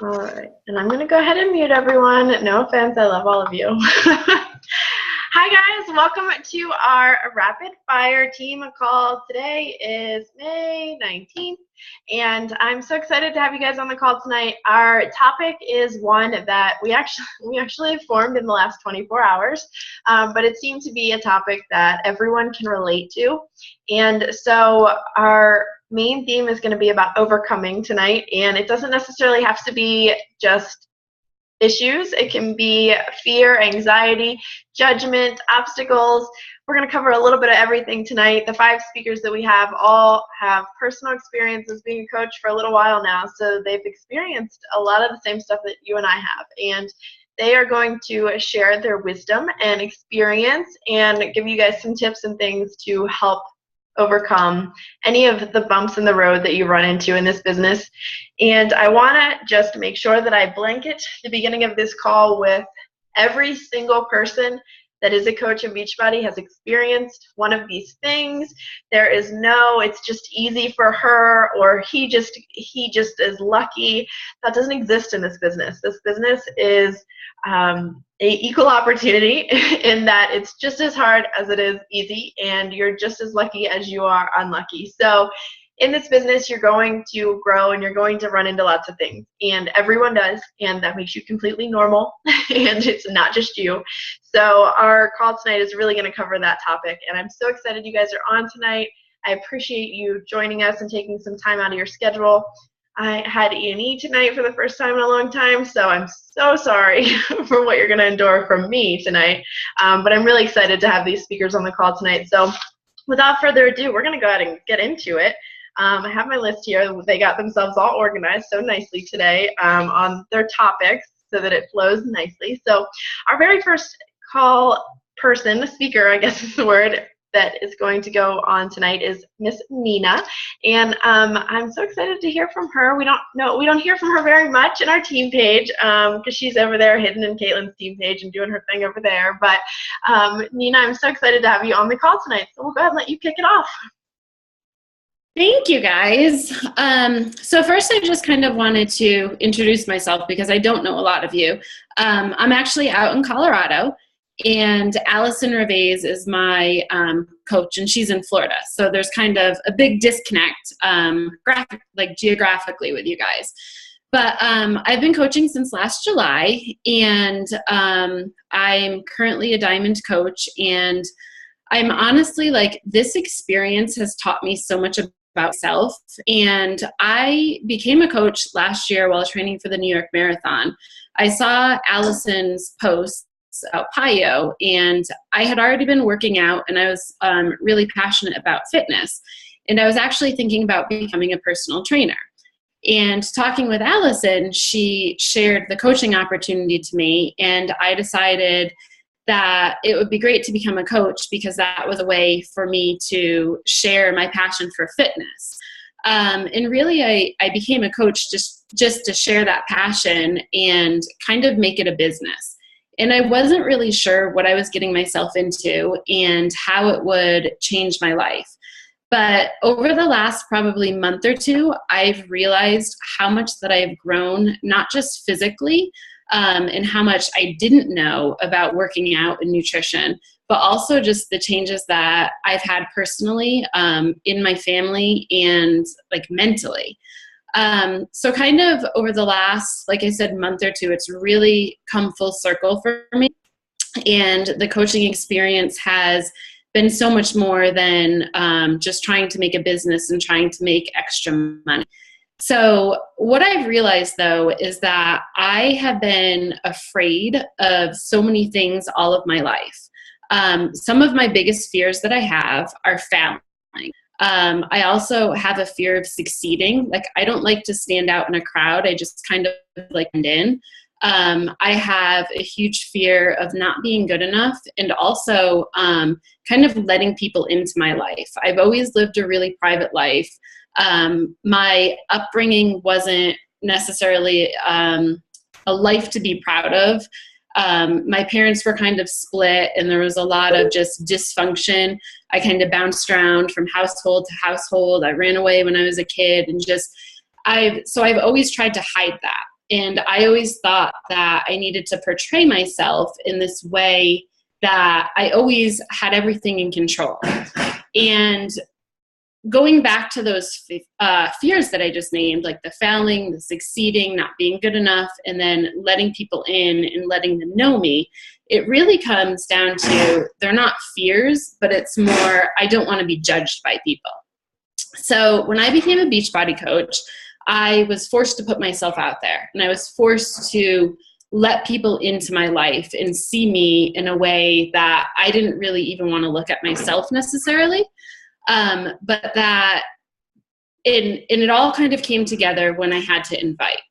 All right, and I'm going to go ahead and mute everyone. No offense, I love all of you. Hi guys, welcome to our rapid fire team call. Today is May 19th, and I'm so excited to have you guys on the call tonight. Our topic is one that we actually formed in the last 24 hours, but it seemed to be a topic that everyone can relate to. And so our main theme is going to be about overcoming tonight, and it doesn't necessarily have to be just issues. It can be fear, anxiety, judgment, obstacles. We're going to cover a little bit of everything tonight. The 5 speakers that we have all have personal experiences being a coach for a little while now, so they've experienced a lot of the same stuff that you and I have, and they are going to share their wisdom and experience and give you guys some tips and things to help overcome any of the bumps in the road that you run into in this business. And I want to just make sure that I blanket the beginning of this call with every single person that is a coach in Beachbody has experienced one of these things. There is no, it's just easy for her, or he just is lucky. That doesn't exist in this business. This business is a equal opportunity in that it's just as hard as it is easy, and you're just as lucky as you are unlucky. So in this business, you're going to grow and you're going to run into lots of things, and everyone does, and that makes you completely normal, and it's not just you. So our call tonight is really going to cover that topic, and I'm so excited you guys are on tonight. I appreciate you joining us and taking some time out of your schedule. I had E&E tonight for the first time in a long time, so I'm so sorry for what you're going to endure from me tonight, but I'm really excited to have these speakers on the call tonight. So without further ado, we're going to go ahead and get into it. I have my list here. They got themselves all organized so nicely today on their topics so that it flows nicely. So our very first call person, the speaker, I guess is the word, that is going to go on tonight is Miss Nina, and I'm so excited to hear from her. We don't hear from her very much in our team page because she's over there hidden in Caitlin's team page and doing her thing over there. But Nina, I'm so excited to have you on the call tonight. So we'll go ahead and let you kick it off. Thank you, guys. So first, I just kind of wanted to introduce myself because I don't know a lot of you. I'm actually out in Colorado, and Allison Reves is my coach, and she's in Florida. So there's kind of a big disconnect geographically with you guys. But I've been coaching since last July, and I'm currently a diamond coach, and I'm honestly this experience has taught me so much about myself. And I became a coach last year while training for the New York Marathon. I saw Allison's posts about PIO, and I had already been working out, and I was really passionate about fitness. And I was actually thinking about becoming a personal trainer. And talking with Allison, she shared the coaching opportunity to me, and I decided that it would be great to become a coach because that was a way for me to share my passion for fitness. And really, I became a coach just to share that passion and kind of make it a business. And I wasn't really sure what I was getting myself into and how it would change my life. But over the last probably month or two, I've realized how much that I've grown, not just physically, and how much I didn't know about working out and nutrition, but also just the changes that I've had personally in my family and mentally. So kind of over the last, like I said, month or two, it's really come full circle for me. And the coaching experience has been so much more than just trying to make a business and trying to make extra money. So what I've realized, though, is that I have been afraid of so many things all of my life. Some of my biggest fears that I have are failing. I also have a fear of succeeding. I don't like to stand out in a crowd. I just kind of blend in. I have a huge fear of not being good enough, and also kind of letting people into my life. I've always lived a really private life. My upbringing wasn't necessarily a life to be proud of. My parents were kind of split, and there was a lot of just dysfunction. I kind of bounced around from household to household. I ran away when I was a kid, and I've always tried to hide that. And I always thought that I needed to portray myself in this way that I always had everything in control. And going back to those fears that I just named, like the failing, the succeeding, not being good enough, and then letting people in and letting them know me, it really comes down to, they're not fears, but it's more, I don't want to be judged by people. So when I became a Beachbody coach, I was forced to put myself out there, and I was forced to let people into my life and see me in a way that I didn't really even want to look at myself necessarily. But that it all kind of came together when I had to invite.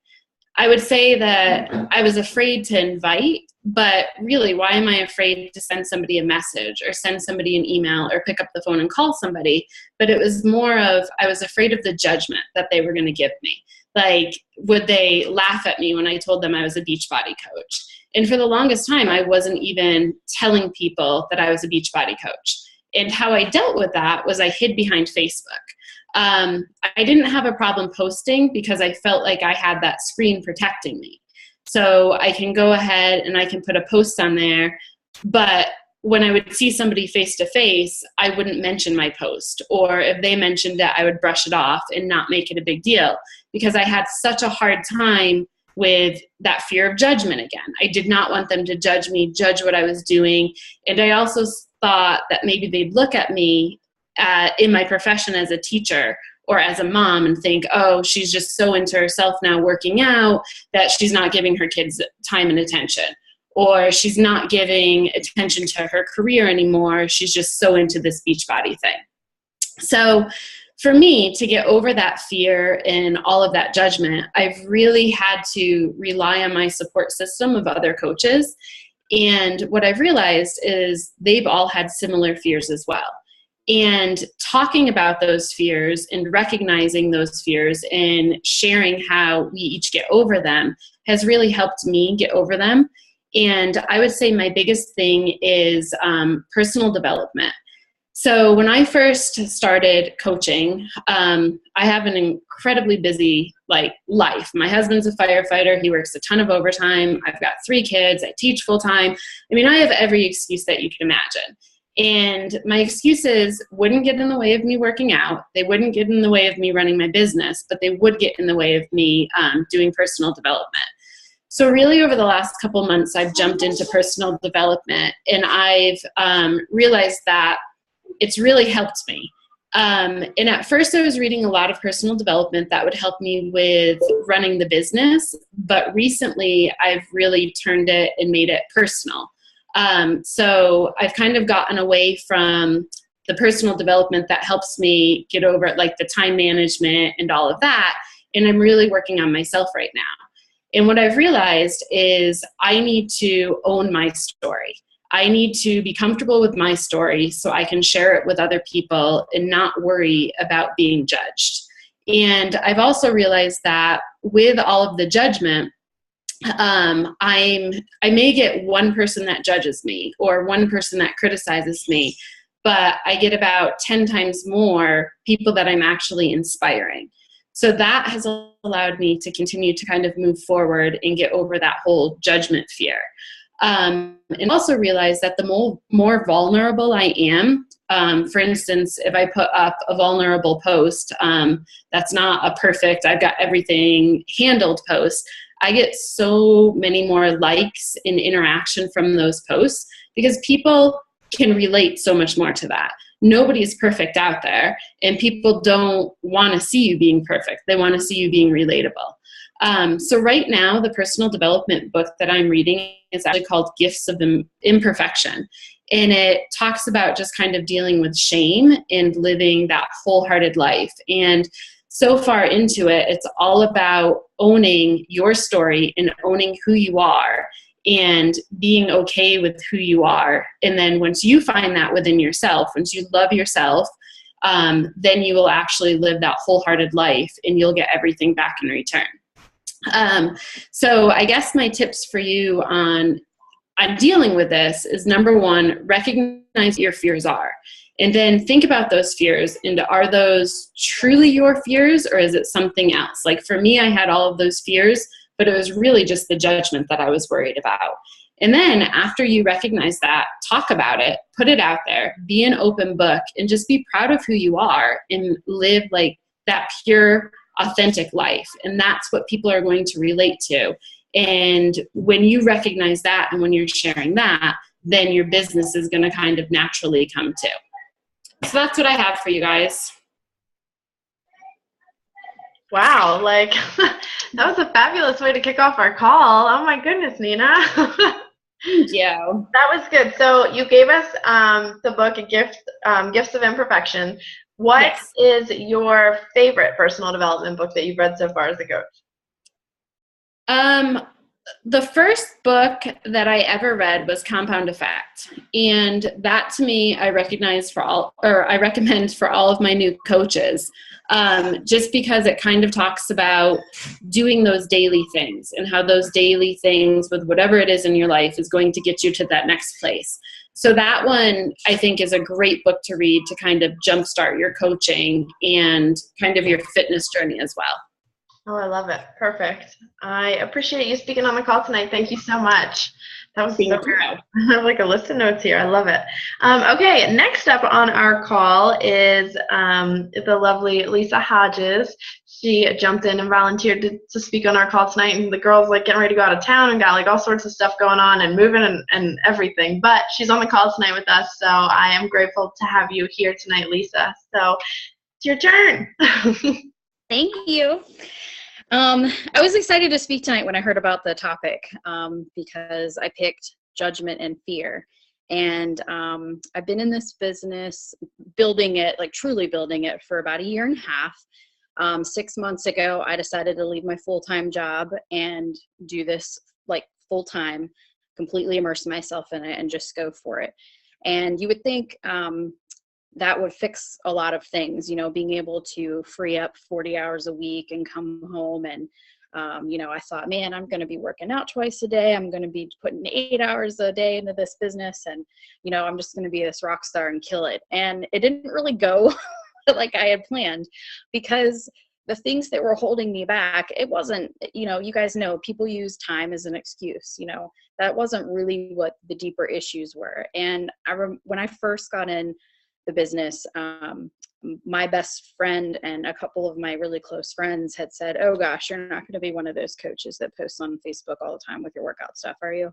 I would say that I was afraid to invite, but really, why am I afraid to send somebody a message or send somebody an email or pick up the phone and call somebody? But it was more of, I was afraid of the judgment that they were going to give me. Like, would they laugh at me when I told them I was a Beachbody coach? And for the longest time, I wasn't even telling people that I was a Beachbody coach. And how I dealt with that was I hid behind Facebook. I didn't have a problem posting because I felt like I had that screen protecting me. So I can go ahead and I can put a post on there, but when I would see somebody face to face, I wouldn't mention my post. Or if they mentioned it, I would brush it off and not make it a big deal, because I had such a hard time with that fear of judgment again. I did not want them to judge me, judge what I was doing. And I also thought that maybe they'd look at me in my profession as a teacher or as a mom and think, oh, she's just so into herself now working out that she's not giving her kids time and attention. Or she's not giving attention to her career anymore. She's just so into this Beachbody thing. So for me to get over that fear and all of that judgment, I've really had to rely on my support system of other coaches. And what I've realized is they've all had similar fears as well. And talking about those fears and recognizing those fears and sharing how we each get over them has really helped me get over them. And I would say my biggest thing is personal development. So when I first started coaching, I have an incredibly busy life. My husband's a firefighter. He works a ton of overtime. I've got 3 kids. I teach full time. I mean, I have every excuse that you can imagine. And my excuses wouldn't get in the way of me working out. They wouldn't get in the way of me running my business, but they would get in the way of me doing personal development. So really over the last couple months, I've jumped into personal development, and I've realized that it's really helped me. And at first I was reading a lot of personal development that would help me with running the business, but recently I've really turned it and made it personal. So I've kind of gotten away from the personal development that helps me get over it, like the time management and all of that. And I'm really working on myself right now. And what I've realized is I need to own my story. I need to be comfortable with my story so I can share it with other people and not worry about being judged. And I've also realized that with all of the judgment, I may get one person that judges me or one person that criticizes me, but I get about 10 times more people that I'm actually inspiring. So that has allowed me to continue to kind of move forward and get over that whole judgment fear. And also realize that the more vulnerable I am, for instance, if I put up a vulnerable post, that's not a perfect, I've got everything handled post, I get so many more likes and interaction from those posts because people can relate so much more to that. Nobody's perfect out there, and people don't want to see you being perfect. They want to see you being relatable. So right now, the personal development book that I'm reading is actually called Gifts of Imperfection. And it talks about just kind of dealing with shame and living that wholehearted life. And so far into it, it's all about owning your story and owning who you are and being okay with who you are. And then once you find that within yourself, once you love yourself, then you will actually live that wholehearted life and you'll get everything back in return. So I guess my tips for you on dealing with this is, number one, recognize what your fears are. And then think about those fears, and are those truly your fears or is it something else? Like for me, I had all of those fears, but it was really just the judgment that I was worried about. And then after you recognize that, talk about it, put it out there, be an open book, and just be proud of who you are and live like that pure, authentic life. And that's what people are going to relate to. And when you recognize that and when you're sharing that, then your business is going to kind of naturally come to. So that's what I have for you guys. Wow, like that was a fabulous way to kick off our call. Oh my goodness, Nina. Thank you. That was good. So you gave us the book, Gifts of Imperfection. What is your favorite personal development book that you've read so far as a coach? The first book that I ever read was Compound Effect. And that to me, I recommend for all of my new coaches, just because it kind of talks about doing those daily things and how those daily things with whatever it is in your life is going to get you to that next place. So that one, I think, is a great book to read to kind of jumpstart your coaching and kind of your fitness journey as well. Oh, I love it. Perfect. I appreciate you speaking on the call tonight. Thank you so much. That was so good. I have like a list of notes here. I love it. Okay, next up on our call is the lovely Lisa Hodges. She jumped in and volunteered to speak on our call tonight, and the girl's like getting ready to go out of town and got like all sorts of stuff going on and moving and everything. But she's on the call tonight with us, so I am grateful to have you here tonight, Lisa. So it's your turn. Thank you. I was excited to speak tonight when I heard about the topic because I picked judgment and fear. And I've been in this business, building it, like truly building it, for about 1.5 years. 6 months ago, I decided to leave my full-time job and do this like full-time, completely immerse myself in it and just go for it. And you would think that would fix a lot of things, you know, being able to free up 40 hours a week and come home. And, you know, I thought, man, I'm going to be working out twice a day. I'm going to be putting 8 hours a day into this business. And, you know, I'm just going to be this rock star and kill it. And it didn't really go like I had planned, because the things that were holding me back, it wasn't, you know, you guys know people use time as an excuse, you know, that wasn't really what the deeper issues were. And when I first got in the business, my best friend and a couple of my really close friends had said, oh gosh, you're not going to be one of those coaches that posts on Facebook all the time with your workout stuff, are you?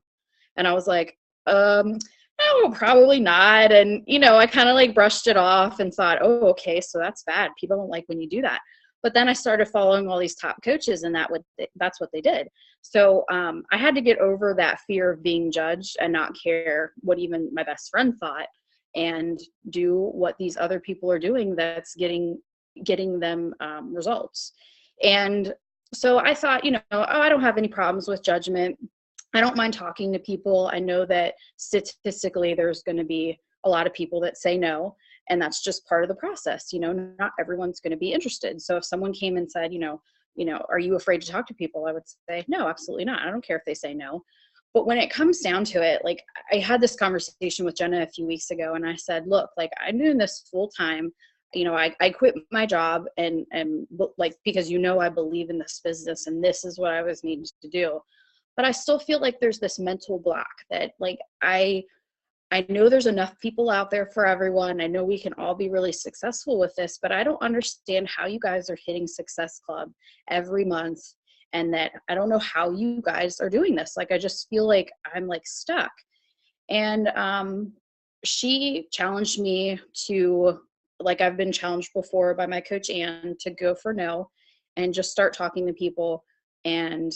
And I was like, no, probably not. And, you know, I kind of like brushed it off and thought, oh, okay, so that's bad. People don't like when you do that. But then I started following all these top coaches, and that's what they did. So I had to get over that fear of being judged and not care what even my best friend thought, and do what these other people are doing that's getting them results. And so I thought, you know, oh, I don't have any problems with judgment. I don't mind talking to people. I know that statistically there's going to be a lot of people that say no, and that's just part of the process. You know, not everyone's going to be interested. So if someone came and said, you know, are you afraid to talk to people? I would say, no, absolutely not. I don't care if they say no. But when it comes down to it, like I had this conversation with Jenna a few weeks ago, and I said, look, like I'm doing this full time. You know, I quit my job and like, because, you know, I believe in this business and this is what I was needing to do. But I still feel like there's this mental block that like, I know there's enough people out there for everyone. I know we can all be really successful with this, but I don't understand how you guys are hitting Success Club every month. And that I don't know how you guys are doing this. Like, I just feel like I'm like stuck. And she challenged me to, like I've been challenged before by my coach Ann, to go for no and just start talking to people and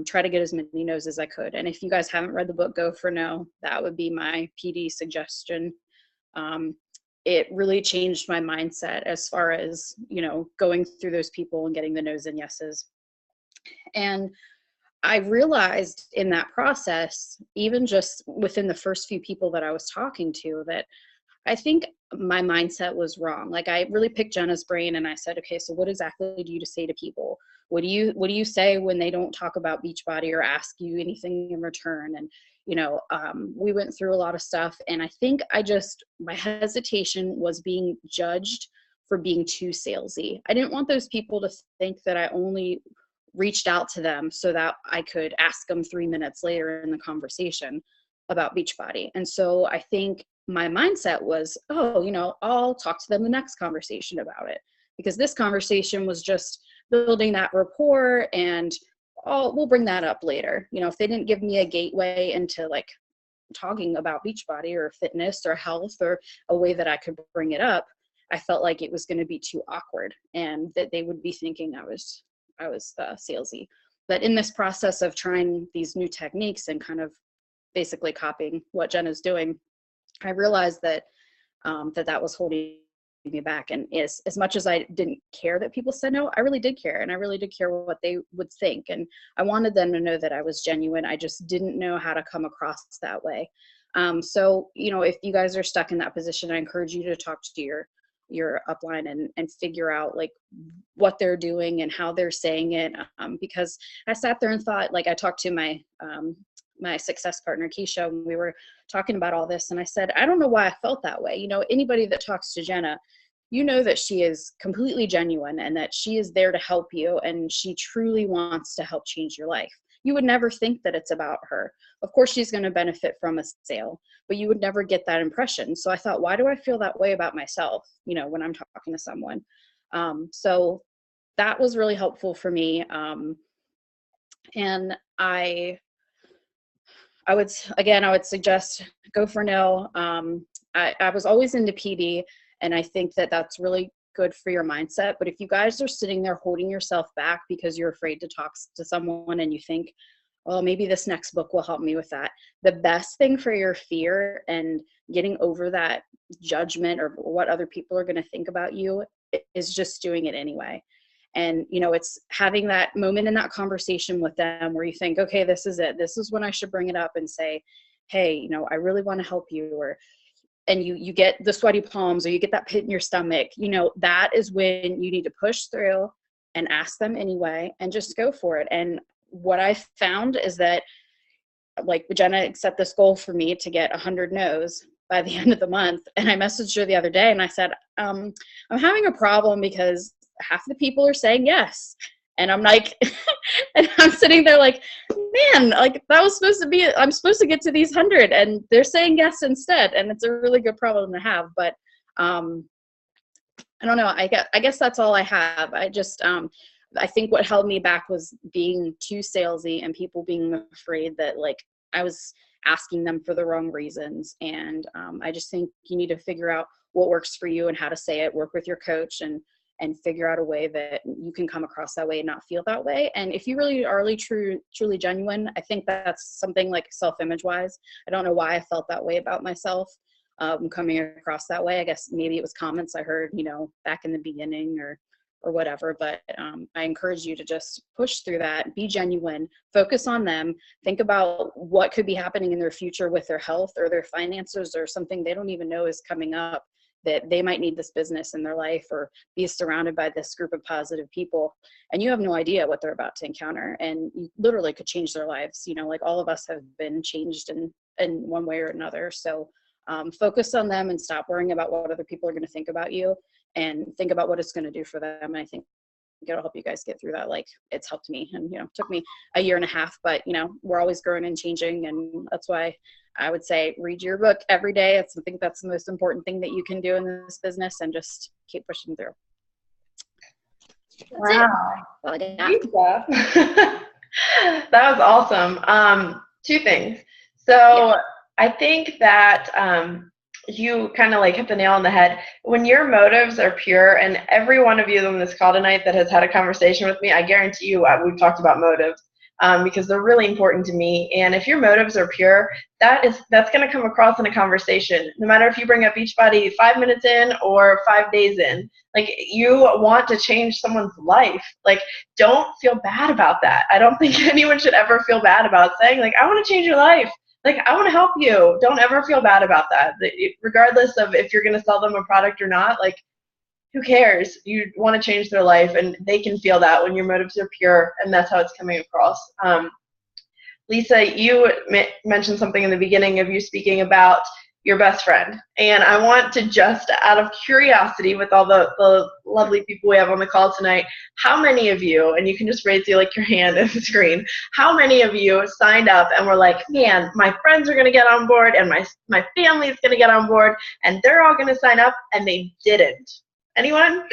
try to get as many no's as I could. And if you guys haven't read the book, Go for No, that would be my PD suggestion. It really changed my mindset as far as, you know, going through those people and getting the no's and yeses. And I realized in that process, even just within the first few people that I was talking to, that I think my mindset was wrong. Like I really picked Jenna's brain and I said, okay, so what exactly do you say to people? What do you say when they don't talk about Beachbody or ask you anything in return? And, you know, we went through a lot of stuff, and I think my hesitation was being judged for being too salesy. I didn't want those people to think that I only reached out to them so that I could ask them 3 minutes later in the conversation about Beachbody. And so I think my mindset was, oh, you know, I'll talk to them the next conversation about it, because this conversation was just building that rapport, and we'll bring that up later. You know, if they didn't give me a gateway into like talking about Beachbody or fitness or health or a way that I could bring it up, I felt like it was going to be too awkward and that they would be thinking I was salesy. But in this process of trying these new techniques and kind of basically copying what Jenna's doing, I realized that that was holding me back. And as much as I didn't care that people said no, I really did care. And I really did care what they would think. And I wanted them to know that I was genuine. I just didn't know how to come across that way. So, you know, if you guys are stuck in that position, I encourage you to talk to your upline and figure out like what they're doing and how they're saying it. Because I sat there and thought, like, I talked to my success partner, Keisha, and we were talking about all this. And I said, I don't know why I felt that way. You know, anybody that talks to Jenna, you know that she is completely genuine and that she is there to help you. And she truly wants to help change your life. You would never think that it's about her. Of course, she's going to benefit from a sale, but you would never get that impression. So I thought, why do I feel that way about myself, you know, when I'm talking to someone? So that was really helpful for me. And I would suggest go for no. I was always into PD, and I think that that's really good for your mindset. But if you guys are sitting there holding yourself back because you're afraid to talk to someone and you think, well, maybe this next book will help me with that, the best thing for your fear and getting over that judgment or what other people are going to think about you is just doing it anyway. And, you know, it's having that moment in that conversation with them where you think, okay, this is it. This is when I should bring it up and say, hey, you know, I really want to help you. And you get the sweaty palms or you get that pit in your stomach, you know, that is when you need to push through and ask them anyway and just go for it. And what I found is that, like, Jenna set this goal for me to get 100 no's by the end of the month. And I messaged her the other day and I said, I'm having a problem because half the people are saying yes. And I'm like, and I'm sitting there like, man, like that was supposed to be, I'm supposed to get to these 100 and they're saying yes instead. And it's a really good problem to have. But I don't know. I guess that's all I have. I just, I think what held me back was being too salesy and people being afraid that like I was asking them for the wrong reasons. And I just think you need to figure out what works for you and how to say it, work with your coach and figure out a way that you can come across that way and not feel that way. And if you really are truly genuine, I think that's something like self-image wise. I don't know why I felt that way about myself coming across that way. I guess maybe it was comments I heard, you know, back in the beginning or whatever, but I encourage you to just push through that, be genuine, focus on them, think about what could be happening in their future with their health or their finances or something they don't even know is coming up, that they might need this business in their life or be surrounded by this group of positive people. And you have no idea what they're about to encounter. And you literally could change their lives. You know, like all of us have been changed in one way or another. So focus on them and stop worrying about what other people are going to think about you and think about what it's going to do for them. And I think it'll help you guys get through that. Like it's helped me, and, you know, it took me a year and a half, but, you know, we're always growing and changing. And that's why I would say read your book every day. I think that's the most important thing that you can do in this business, and just keep pushing through. Wow. That was awesome. Two things. So yeah. I think that you kind of like hit the nail on the head. When your motives are pure, and every one of you on this call tonight that has had a conversation with me, I guarantee you we've talked about motives. Because they're really important to me. And if your motives are pure, that's going to come across in a conversation. No matter if you bring up Beachbody 5 minutes in or 5 days in, like you want to change someone's life. Like don't feel bad about that. I don't think anyone should ever feel bad about saying like, I want to change your life. Like I want to help you. Don't ever feel bad about that. Regardless of if you're going to sell them a product or not, like who cares? You want to change their life, and they can feel that when your motives are pure, and that's how it's coming across. Lisa, you mentioned something in the beginning of you speaking about your best friend. And I want to just, out of curiosity, with all the lovely people we have on the call tonight, how many of you, and you can just raise your hand in the screen, how many of you signed up and were like, man, my friends are going to get on board and my family is going to get on board and they're all going to sign up, and they didn't? Anyone?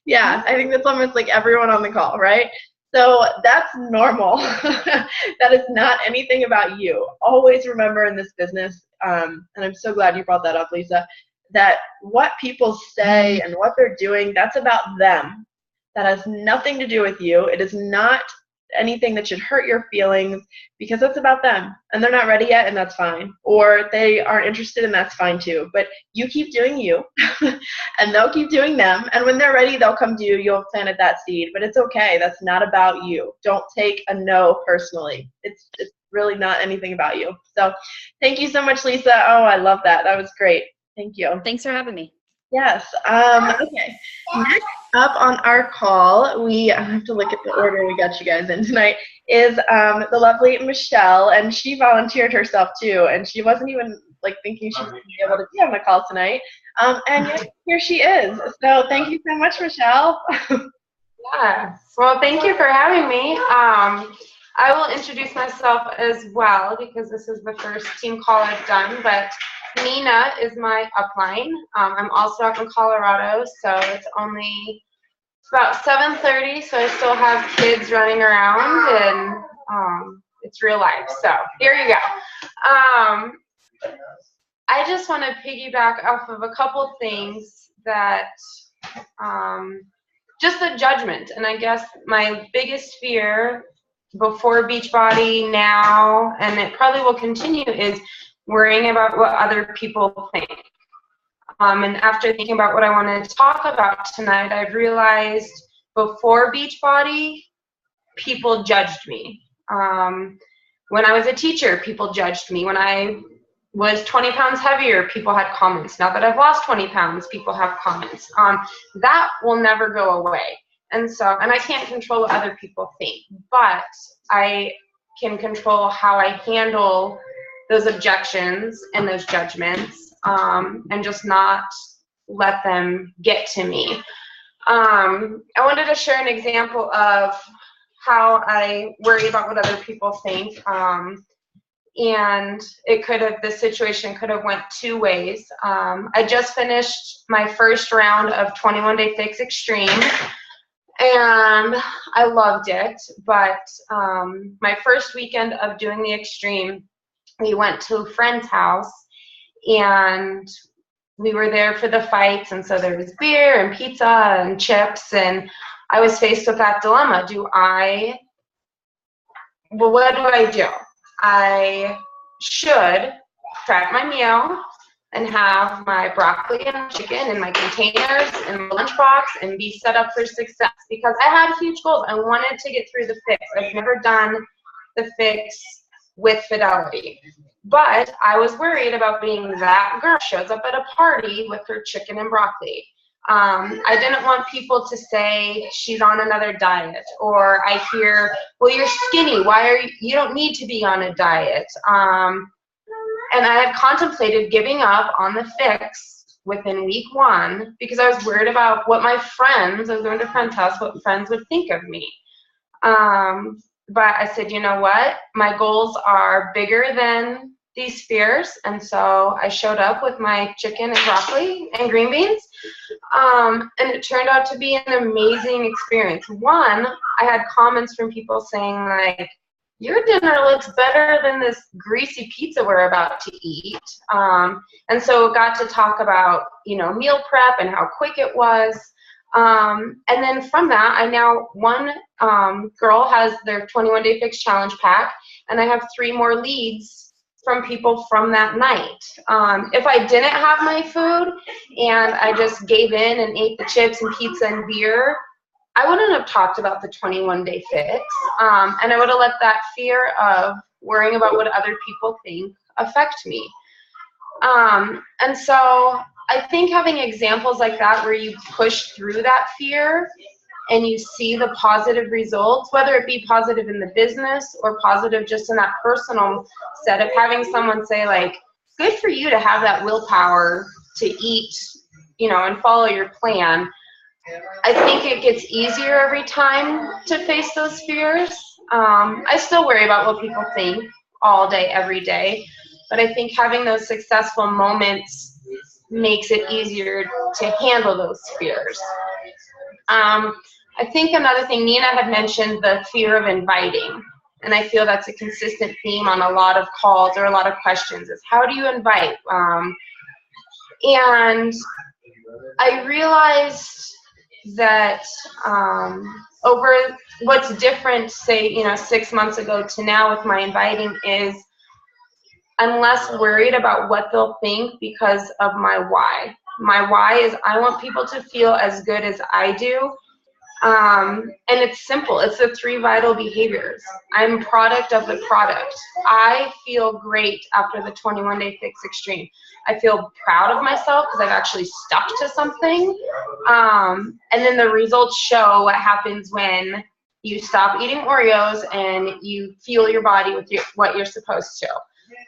Yeah, I think that's almost like everyone on the call, right? So that's normal. That is not anything about you. Always remember in this business, and I'm so glad you brought that up, Lisa, that what people say and what they're doing, that's about them. That has nothing to do with you. It is not anything that should hurt your feelings, because that's about them, and they're not ready yet, and that's fine. Or they aren't interested, and that's fine too. But you keep doing you, and they'll keep doing them, and when they're ready, they'll come to you. You'll have planted that seed, but it's okay. That's not about you. Don't take a no personally. It's really not anything about you. So thank you so much, Lisa. Oh, I love that. That was great. Thank you. Thanks for having me. Yes. Okay. Next up on our call, I have to look at the order we got you guys in tonight, is the lovely Michelle, and she volunteered herself too, and she wasn't even thinking she was going to be able to be on the call tonight, and yet here she is. So thank you so much, Michelle. Yeah. Well, thank you for having me. I will introduce myself as well, because this is the first team call I've done, but Nina is my upline. I'm also up in Colorado, so it's about 7:30, so I still have kids running around, and it's real life. So here you go. I just want to piggyback off of a couple things that, just the judgment, and I guess my biggest fear before Beachbody, now, and it probably will continue, is worrying about what other people think. And after thinking about what I want to talk about tonight, I've realized before Beachbody, people judged me. When I was a teacher, people judged me. When I was 20 pounds heavier, people had comments. Now that I've lost 20 pounds, people have comments. That will never go away. And I can't control what other people think, but I can control how I handle those objections and those judgments, and just not let them get to me. I wanted to share an example of how I worry about what other people think, and the situation could have went two ways. I just finished my first round of 21 Day Fix Extreme, and I loved it, but my first weekend of doing the Extreme, we went to a friend's house, and we were there for the fights, and so there was beer and pizza and chips, and I was faced with that dilemma. What do I do? I should prep my meal and have my broccoli and chicken in my containers in the lunchbox and be set up for success, because I had huge goals. I wanted to get through the fix. I've never done the fix with fidelity, but I was worried about being that girl who shows up at a party with her chicken and broccoli. I didn't want people to say she's on another diet, or I hear, well, you're skinny, you don't need to be on a diet. And I had contemplated giving up on the fix within week 1, because I was worried about what I was going to a friend's house, what friends would think of me. But I said, you know what? My goals are bigger than these fears. And so I showed up with my chicken and broccoli and green beans. And it turned out to be an amazing experience. One, I had comments from people saying, like, your dinner looks better than this greasy pizza we're about to eat. And so got to talk about, meal prep and how quick it was. And then from that, one girl has their 21 Day Fix Challenge pack, and I have 3 more leads from people from that night. If I didn't have my food and I just gave in and ate the chips and pizza and beer, I wouldn't have talked about the 21 Day Fix, and I would have let that fear of worrying about what other people think affect me. And so I think having examples like that where you push through that fear and you see the positive results, whether it be positive in the business or positive just in that personal set of having someone say, like, good for you to have that willpower to eat, and follow your plan. I think it gets easier every time to face those fears. I still worry about what people think all day, every day, but I think having those successful moments makes it easier to handle those fears. I think another thing, Nina had mentioned the fear of inviting, and I feel that's a consistent theme on a lot of calls or a lot of questions is how do you invite? And I realized that over what's different, say, 6 months ago to now with my inviting is I'm less worried about what they'll think because of my why. My why is I want people to feel as good as I do. And it's simple. It's the 3 vital behaviors. I'm a product of the product. I feel great after the 21-day fix extreme. I feel proud of myself because I've actually stuck to something. And then the results show what happens when you stop eating Oreos and you fuel your body with what you're supposed to.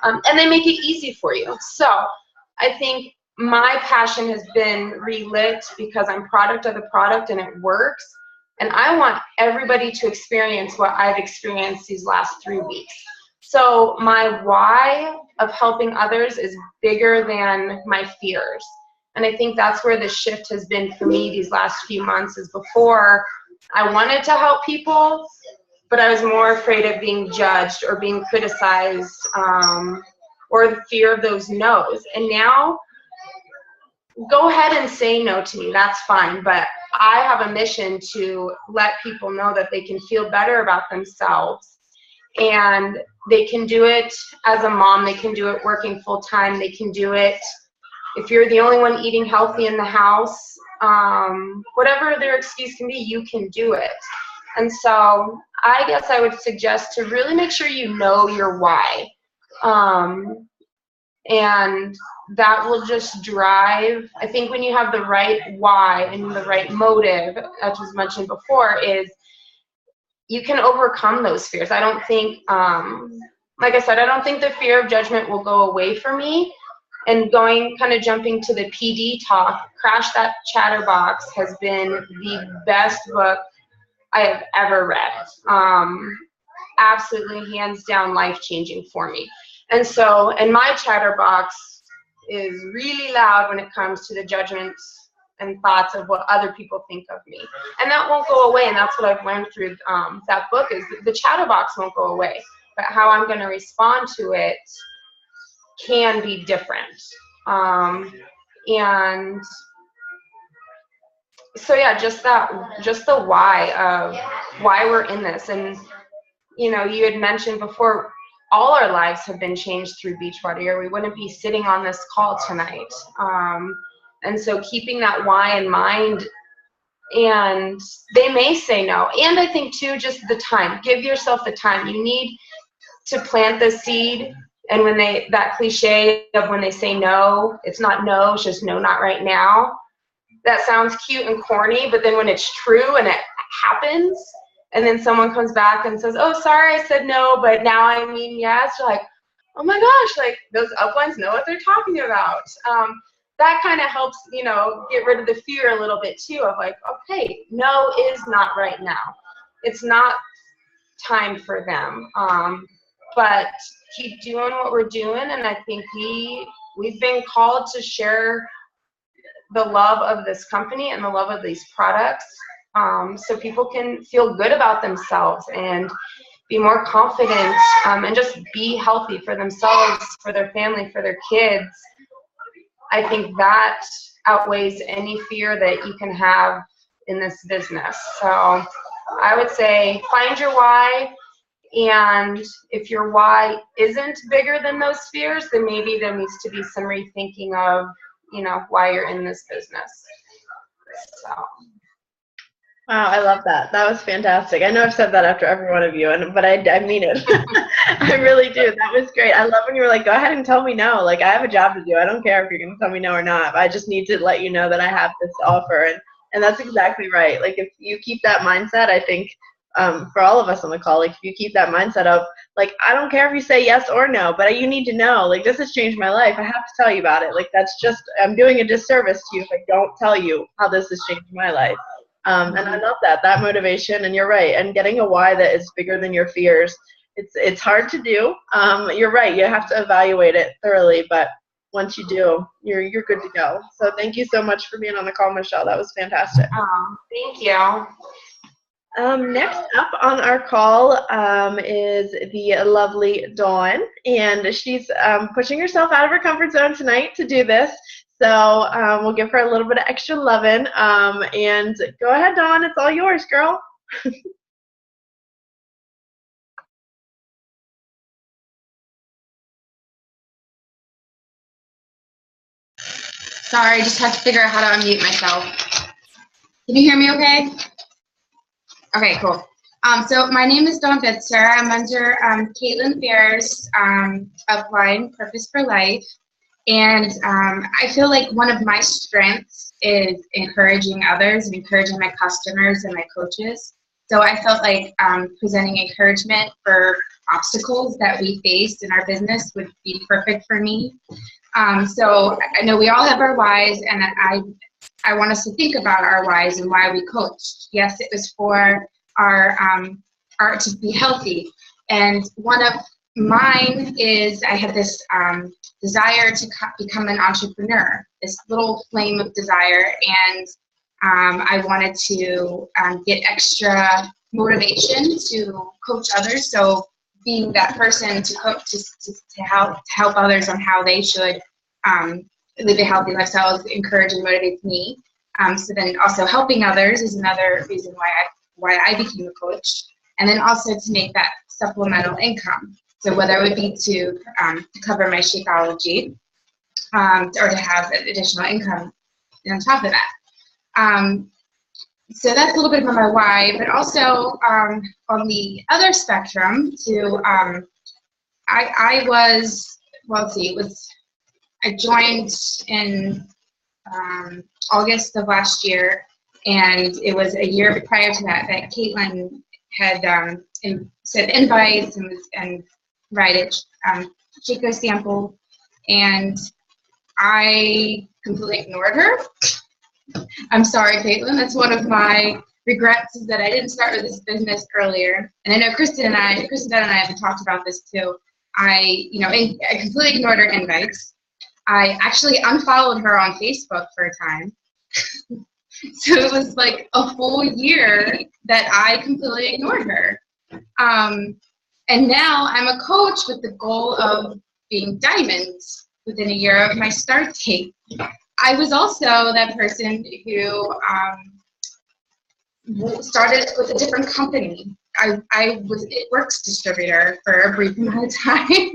And they make it easy for you. So I think my passion has been relit because I'm product of the product and it works. And I want everybody to experience what I've experienced these last 3 weeks. So my why of helping others is bigger than my fears. And I think that's where the shift has been for me these last few months is before I wanted to help people, but I was more afraid of being judged or being criticized or the fear of those no's. And now, go ahead and say no to me, that's fine, but I have a mission to let people know that they can feel better about themselves and they can do it as a mom, they can do it working full time, they can do it if you're the only one eating healthy in the house, whatever their excuse can be, you can do it. And so I guess I would suggest to really make sure you know your why. And that will just drive, I think when you have the right why and the right motive, as was mentioned before, is you can overcome those fears. I don't think, like I said, I don't think the fear of judgment will go away for me. And jumping to the PD talk, Crash That Chatterbox has been the best book I have ever read. Absolutely, hands down, life-changing for me. And so, and my chatterbox is really loud when it comes to the judgments and thoughts of what other people think of me. And that won't go away, and that's what I've learned through that book is the chatterbox won't go away, but how I'm going to respond to it can be different. And so yeah, just the why of why we're in this. And you had mentioned before, all our lives have been changed through Beachbody, or we wouldn't be sitting on this call tonight. And so keeping that why in mind, and they may say no. And I think too, just the time, give yourself the time. You need to plant the seed. And when that cliche of when they say no, it's not no, it's just no, not right now. That sounds cute and corny, but then when it's true and it happens, and then someone comes back and says, oh, sorry, I said no, but now I mean yes, you're like, oh my gosh, like those uplines know what they're talking about. That kind of helps, get rid of the fear a little bit too of like, okay, no is not right now. It's not time for them. But keep doing what we're doing, and I think we've been called to share the love of this company and the love of these products, so people can feel good about themselves and be more confident, and just be healthy for themselves, for their family, for their kids. I think that outweighs any fear that you can have in this business. So I would say find your why. And if your why isn't bigger than those fears, then maybe there needs to be some rethinking of, why you're in this business. So. Wow, I love that. That was fantastic. I know I've said that after every one of you, but I mean it. I really do. That was great. I love when you were like, go ahead and tell me no. Like, I have a job to do. I don't care if you're going to tell me no or not. I just need to let you know that I have this offer. And that's exactly right. Like, if you keep that mindset, I think for all of us on the call, like if you keep that mindset of like, I don't care if you say yes or no, but you need to know, like, this has changed my life. I have to tell you about it. Like, that's just, I'm doing a disservice to you if I don't tell you how this has changed my life. And I love that motivation, and you're right. And getting a why that is bigger than your fears, it's hard to do. You're right. You have to evaluate it thoroughly, but once you do, you're good to go. So thank you so much for being on the call, Michelle. That was fantastic. Oh, thank you. Next up on our call is the lovely Dawn, and she's pushing herself out of her comfort zone tonight to do this. So we'll give her a little bit of extra loving. And go ahead, Dawn. It's all yours, girl. Sorry, I just have to figure out how to unmute myself. Can you hear me okay? Okay, cool. So my name is Dawn Bitzer. I'm under Nina Pears' upline, Purpose for Life. And I feel like one of my strengths is encouraging others and encouraging my customers and my coaches. So I felt like presenting encouragement for obstacles that we face in our business would be perfect for me. So I know we all have our whys, and I want us to think about our whys and why we coached. Yes, it was for our to be healthy. And one of mine is I had this desire to become an entrepreneur, this little flame of desire, and I wanted to get extra motivation to coach others. So being that person to coach, to help others on how they should live a healthy lifestyle, encourage and motivates me. So then also helping others is another reason why I became a coach. And then also to make that supplemental income. So whether it would be to cover my Shakeology or to have additional income on top of that. So that's a little bit about my why, but also on the other spectrum, I joined in August of last year, and it was a year prior to that Caitlin had sent invites and write Chico sample, and I completely ignored her. I'm sorry, Caitlin. That's one of my regrets, is that I didn't start with this business earlier. And I know Kristen and I have talked about this too. I completely ignored her invites. I actually unfollowed her on Facebook for a time. So it was like a full year that I completely ignored her. And now I'm a coach with the goal of being diamonds within a year of my start date. I was also that person who started with a different company. I was a Works distributor for a brief amount of time.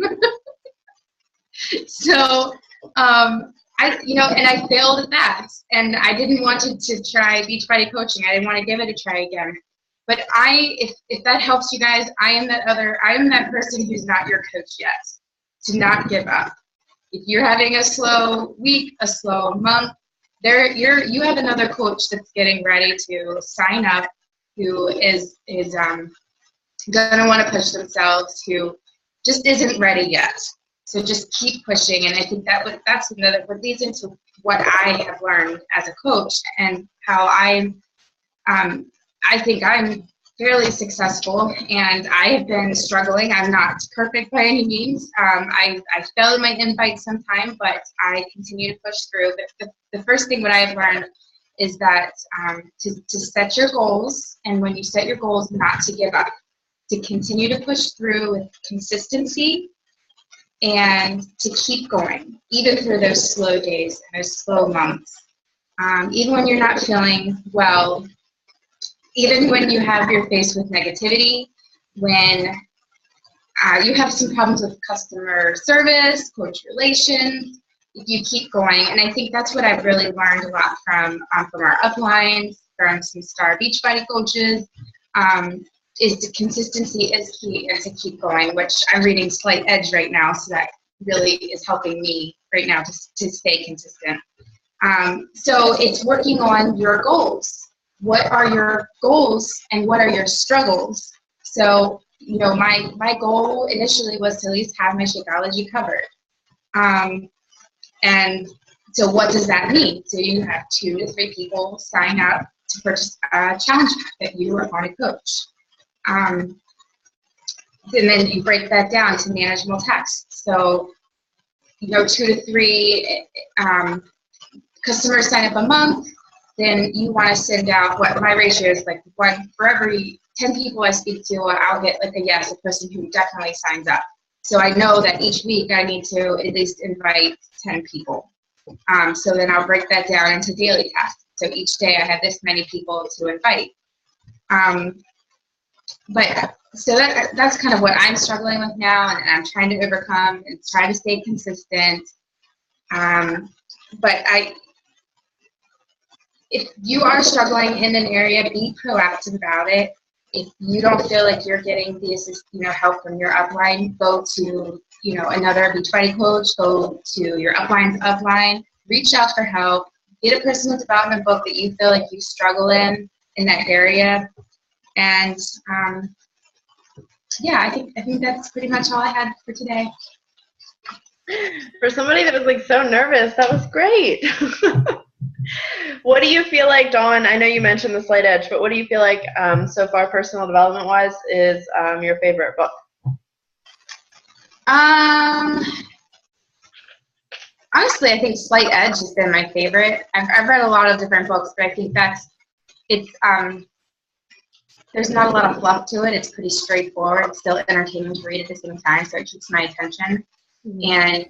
So, and I failed at that. And I didn't want to try Beachbody coaching. I didn't want to give it a try again. But if that helps you guys, I am that person who's not your coach yet. To not give up. If you're having a slow week, a slow month, you have another coach that's getting ready to sign up, who is gonna want to push themselves, who just isn't ready yet. So just keep pushing, and I think that's another what leads into what I have learned as a coach, and how I think I'm fairly successful, and I have been struggling. I'm not perfect by any means. I failed in my invite sometime, but I continue to push through. But the first thing what I have learned is that to set your goals, and when you set your goals, not to give up, to continue to push through with consistency, and to keep going, even through those slow days and those slow months. Even when you're not feeling well, even when you're faced with negativity, when you have some problems with customer service, coach relations, you keep going. And I think that's what I've really learned a lot from our uplines, from some star Beachbody coaches, is consistency is key, and to keep going, which I'm reading Slight Edge right now, so that really is helping me right now to stay consistent. So it's working on your goals. what are your goals and what are your struggles? So, my goal initially was to at least have my Shakeology covered. And so what does that mean? So you have 2 to 3 people sign up to purchase a challenge pack that you are on a coach. And then you break that down to manageable tasks. So, 2 to 3 customers sign up a month, then you want to send out, what my ratio is, like 1 for every 10 people I speak to, I'll get like a yes, a person who definitely signs up. So I know that each week I need to at least invite 10 people. So then I'll break that down into daily tasks. So each day I have this many people to invite. But so that's kind of what I'm struggling with now, and I'm trying to overcome and try to stay consistent. But if you are struggling in an area, be proactive about it. If you don't feel like you're getting the help from your upline, go to another Beachbody coach, go to your upline's upline, reach out for help, get a personal development book that you feel like you struggle in that area, and I think that's pretty much all I had for today. For somebody that was like so nervous, that was great. What do you feel like, Dawn? I know you mentioned the Slight Edge, but what do you feel like so far, personal development wise, is your favorite book? Honestly, I think Slight Edge has been my favorite. I've read a lot of different books, but I think there's not a lot of fluff to it. It's pretty straightforward. It's still entertaining to read at the same time, so it keeps my attention. And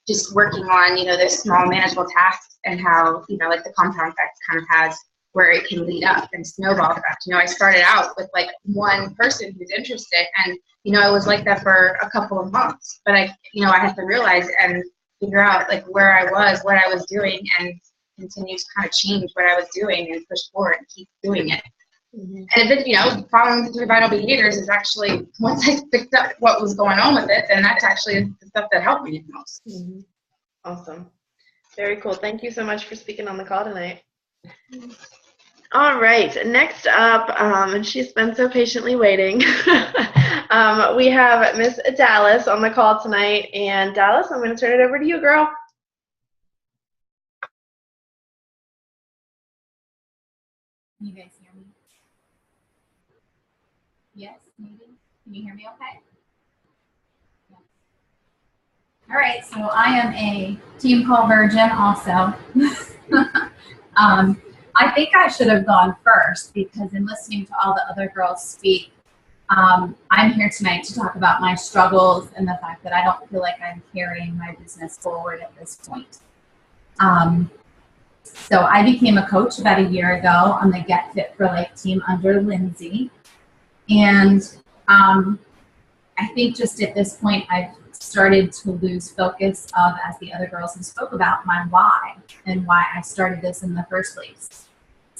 just working on, the small manageable tasks and how, like the compound effect kind of has where it can lead up and snowball effect. I started out with like 1 person who's interested, and, I was like that for a couple of months, but I had to realize and figure out like where I was, what I was doing, and continue to kind of change what I was doing and push forward and keep doing it. Mm-hmm. And if it, following the 3 vital behaviors is actually, once I picked up what was going on with it, then that's actually the stuff that helped me the most. Mm-hmm. Awesome. Very cool. Thank you so much for speaking on the call tonight. Mm-hmm. All right. Next up, and she's been so patiently waiting, we have Miss Dalis on the call tonight. And Dalis, I'm going to turn it over to you, girl. Can you guys hear me? Yes, maybe. Can you hear me okay? Yeah. All right, so I am a team call virgin also. I think I should have gone first because in listening to all the other girls speak, I'm here tonight to talk about my struggles and the fact that I don't feel like I'm carrying my business forward at this point. So I became a coach about a year ago on the Get Fit for Life team under Lindsay. And I think just at this point, I've started to lose focus of, as the other girls have spoke about, my why and why I started this in the first place.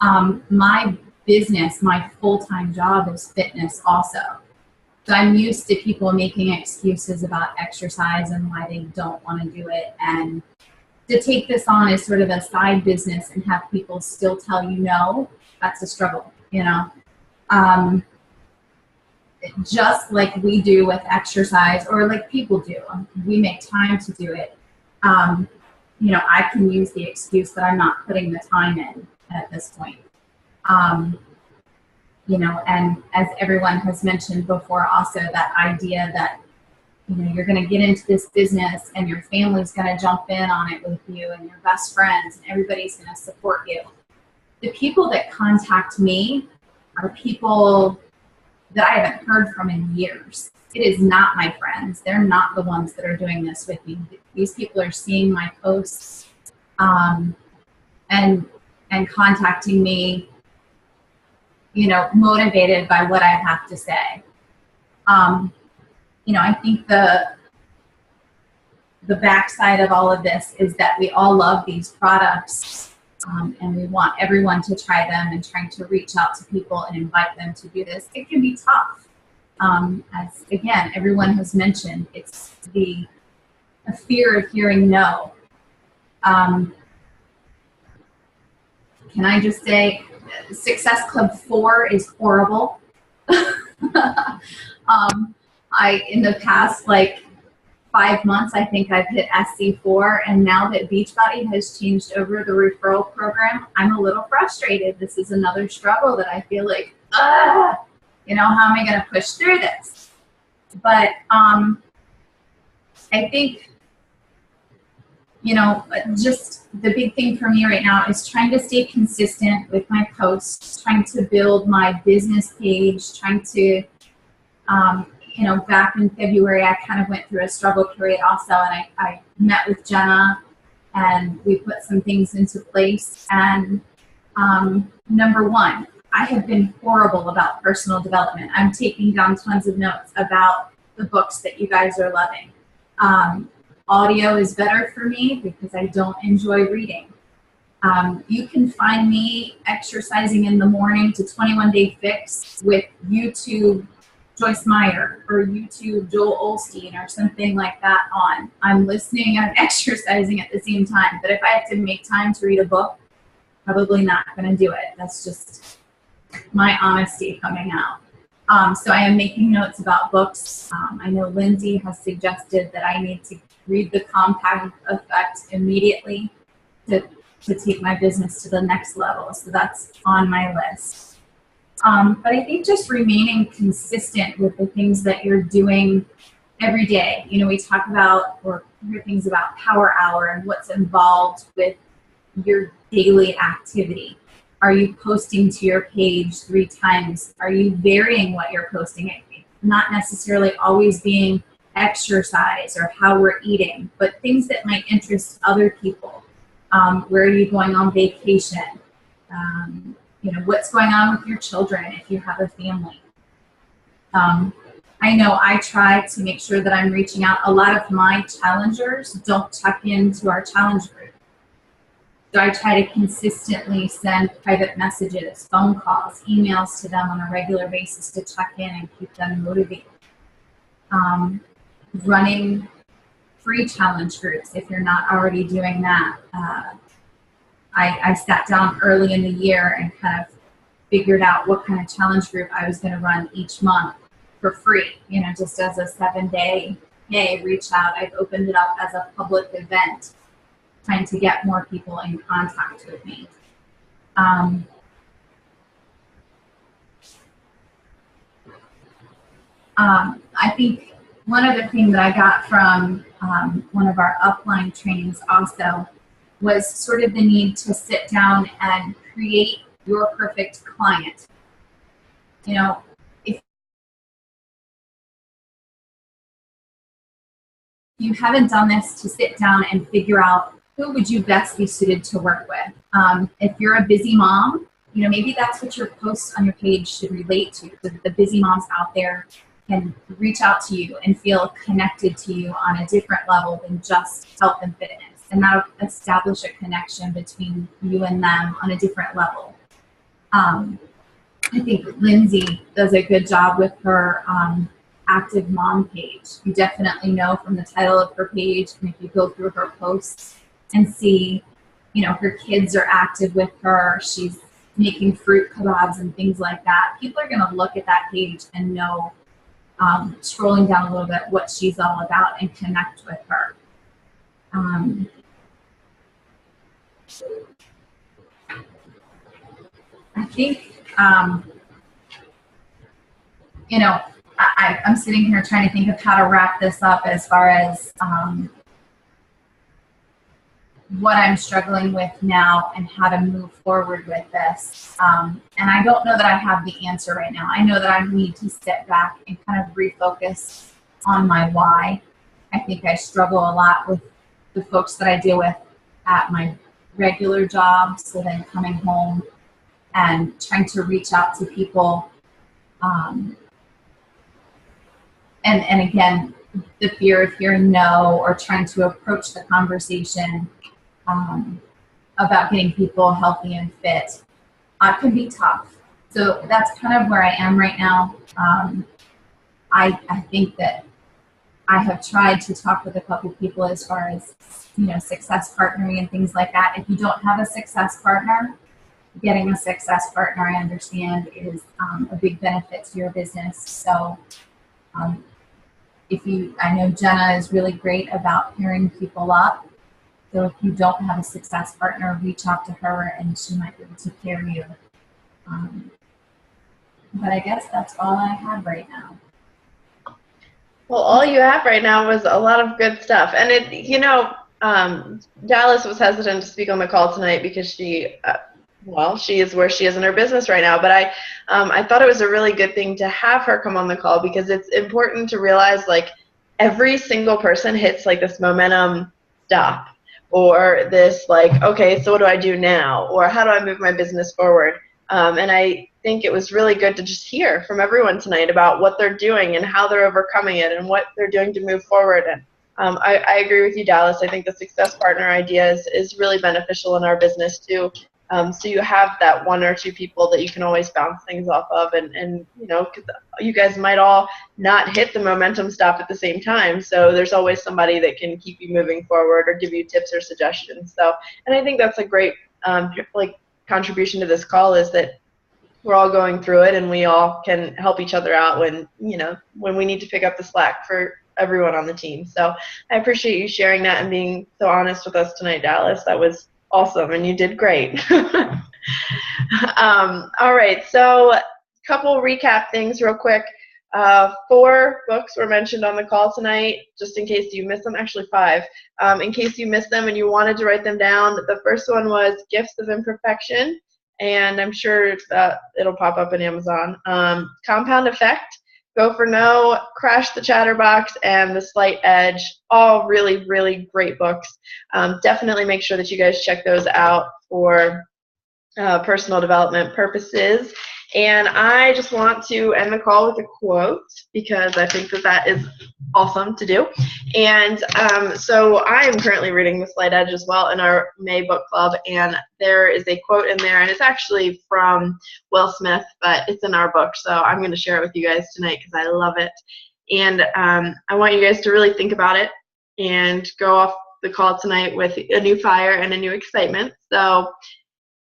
My business, my full-time job is fitness also. So I'm used to people making excuses about exercise and why they don't want to do it. And to take this on as sort of a side business and have people still tell you no, that's a struggle, just like we do with exercise, or like people do. We make time to do it. I can use the excuse that I'm not putting the time in at this point. And as everyone has mentioned before, also that idea that, you're going to get into this business and your family's going to jump in on it with you and your best friends and everybody's going to support you. The people that contact me are people that I haven't heard from in years. It is not my friends. They're not the ones that are doing this with me. These people are seeing my posts and contacting me, motivated by what I have to say. I think the backside of all of this is that we all love these products and we want everyone to try them, and trying to reach out to people and invite them to do this. It can be tough. As again, everyone has mentioned, it's a fear of hearing no. Can I just say, Success Club 4 is horrible. In the past, like 5 months, I think I've hit SC4, and now that Beachbody has changed over the referral program, I'm a little frustrated. This is another struggle that I feel like, how am I going to push through this? But I think, just the big thing for me right now is trying to stay consistent with my posts, trying to build my business page, trying to, back in February, I kind of went through a struggle period also, and I met with Jenna, and we put some things into place. And number one, I have been horrible about personal development. I'm taking down tons of notes about the books that you guys are loving. Audio is better for me because I don't enjoy reading. You can find me exercising in the morning to 21 Day Fix with YouTube Joyce Meyer or YouTube Joel Osteen or something like that on. I'm listening and exercising at the same time. But if I have to make time to read a book, probably not going to do it. That's just my honesty coming out. So I am making notes about books. I know Lindsay has suggested that I need to read The Compound Effect immediately to take my business to the next level. So that's on my list. But I think just remaining consistent with the things that you're doing every day. We talk about or hear things about Power Hour and what's involved with your daily activity. Are you posting to your page 3 times? Are you varying what you're posting? Not necessarily always being exercise or how we're eating, but things that might interest other people. Where are you going on vacation? What's going on with your children if you have a family. I know I try to make sure that I'm reaching out. A lot of my challengers don't check into our challenge group. So I try to consistently send private messages, phone calls, emails to them on a regular basis to check in and keep them motivated. Running free challenge groups if you're not already doing that. I sat down early in the year and kind of figured out what kind of challenge group I was going to run each month for free, just as a 7-day, hey, reach out. I've opened it up as a public event, trying to get more people in contact with me. I think one other thing that I got from one of our upline trainings also was sort of the need to sit down and create your perfect client. If you haven't done this, to sit down and figure out who would you best be suited to work with. If you're a busy mom, maybe that's what your posts on your page should relate to. The busy moms out there can reach out to you and feel connected to you on a different level than just health and fitness. And that'll establish a connection between you and them on a different level. I think Lindsay does a good job with her active mom page. You definitely know from the title of her page, and if you go through her posts and see, her kids are active with her, she's making fruit kebabs and things like that, people are going to look at that page and know, scrolling down a little bit, what she's all about and connect with her. I think, I'm sitting here trying to think of how to wrap this up as far as what I'm struggling with now and how to move forward with this. And I don't know that I have the answer right now. I know that I need to sit back and kind of refocus on my why. I think I struggle a lot with the folks that I deal with at my regular job, so then coming home and trying to reach out to people. And again, the fear of hearing no, or trying to approach the conversation about getting people healthy and fit can be tough. So that's kind of where I am right now. I think that I have tried to talk with a couple people as far as, success partnering and things like that. If you don't have a success partner, getting a success partner, I understand, is a big benefit to your business. So I know Jenna is really great about pairing people up. So if you don't have a success partner, reach out to her and she might be able to pair you. But I guess that's all I have right now. Well, all you have right now was a lot of good stuff. And Dalis was hesitant to speak on the call tonight because she is where she is in her business right now. But I thought it was a really good thing to have her come on the call, because it's important to realize, like, every single person hits like this momentum stop, or this like, okay, so what do I do now? Or how do I move my business forward? And I think it was really good to just hear from everyone tonight about what they're doing and how they're overcoming it and what they're doing to move forward. And I agree with you, Dalis. I think the success partner idea is really beneficial in our business too. So you have that one or two people that you can always bounce things off of, and cause you guys might all not hit the momentum stop at the same time. So there's always somebody that can keep you moving forward or give you tips or suggestions. So, and I think that's a great contribution to this call, is that we're all going through it and we all can help each other out when we need to pick up the slack for everyone on the team. So I appreciate you sharing that and being so honest with us tonight, Dalis. That was awesome, and you did great. All right, so a couple recap things real quick. 4 books were mentioned on the call tonight, just in case you missed them. Actually 5. In case you missed them and you wanted to write them down, the first one was Gifts of Imperfection, and I'm sure it'll pop up in Amazon. Compound Effect, Go for No, Crash the Chatterbox, and The Slight Edge. All really, really great books. Definitely make sure that you guys check those out for personal development purposes. And I just want to end the call with a quote, because I think that is awesome to do. And so I am currently reading The Slight Edge as well in our May book club, and there is a quote in there, and it's actually from Will Smith, but it's in our book, so I'm going to share it with you guys tonight because I love it. And I want you guys to really think about it and go off the call tonight with a new fire and a new excitement. So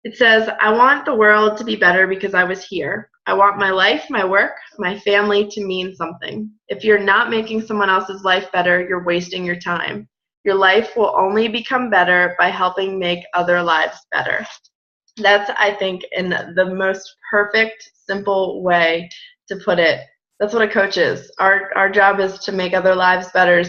it says, I want the world to be better because I was here. I want my life, my work, my family to mean something. If you're not making someone else's life better, you're wasting your time. Your life will only become better by helping make other lives better. That's, I think, in the most perfect, simple way to put it. That's what a coach is. Our job is to make other lives better,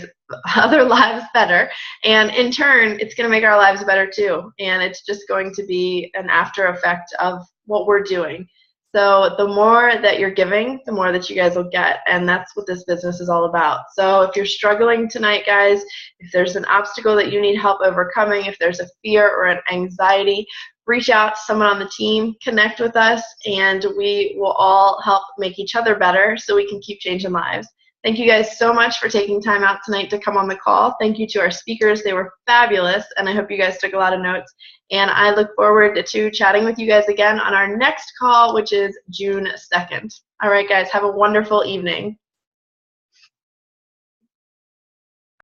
and in turn, it's going to make our lives better too. And it's just going to be an after effect of what we're doing. So the more that you're giving, the more that you guys will get, and that's what this business is all about. So if you're struggling tonight, guys, if there's an obstacle that you need help overcoming, if there's a fear or an anxiety, reach out to someone on the team, connect with us, and we will all help make each other better so we can keep changing lives. Thank you guys so much for taking time out tonight to come on the call. Thank you to our speakers. They were fabulous, and I hope you guys took a lot of notes. And I look forward to chatting with you guys again on our next call, which is June 2nd. All right, guys, have a wonderful evening.